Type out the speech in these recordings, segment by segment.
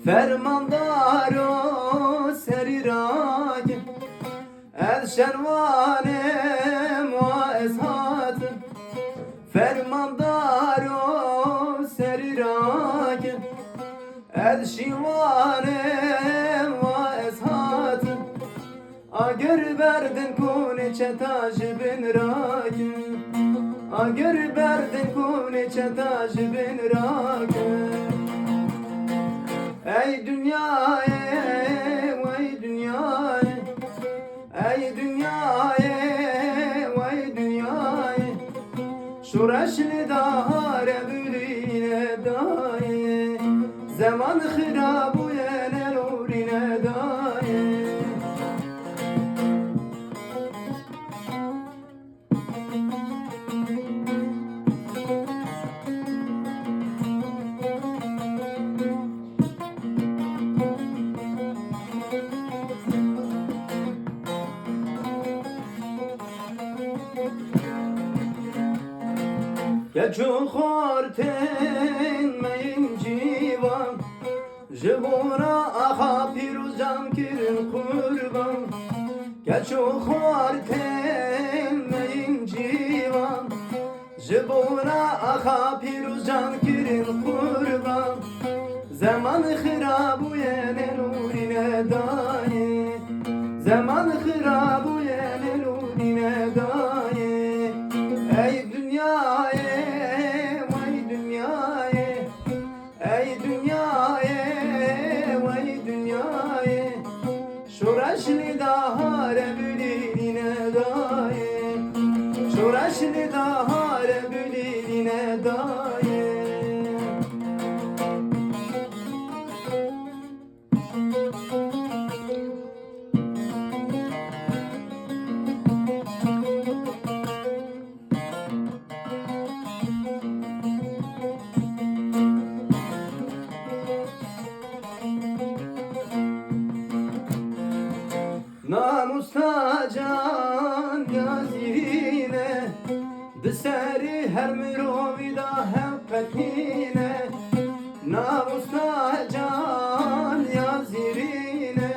فرماندارو سری راک از شروانم و ازهات فرماندارو سری راک از شیوانم و ازهات اگر بردن کنه چتاش بن راک اگر بردن کنه چتاش بن راک ey dünyaya vay dünyaya ey dünyaya vay dünyaya şuraşlı dahare bürine daye zaman hırabu yene nurine daye Geçu khorten mein civan Jibura aha piruzam kirin kurban Geçu khorten mein civan Jibura aha piruzam kirin kurban Zaman khirabu yene nurine daye Zaman khirabu yene nurine daye Ey dünyaya vay dünyaya ey dünyaya vay dünyaya şuraşlı dahare büline daye şuraşlı dahare büline daye Namusta can yazine Diseri her mirovida hempetine Namusta can yazine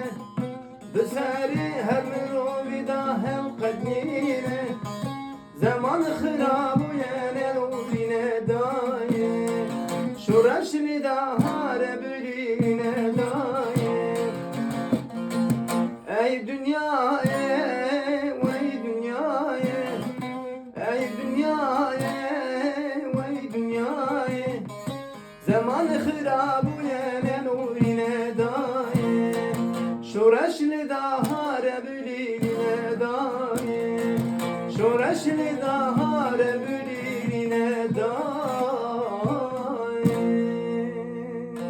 Diseri her mirovida hempetine Zaman khirabu yene nurine daye Şuraşli dahare büline daye Ey dünyaya vay dünyaya ey dünyaya vay dünyaya zaman hırabu yene nurine daye şuraşlı dahare büline daye şuraşlı dahare büline daye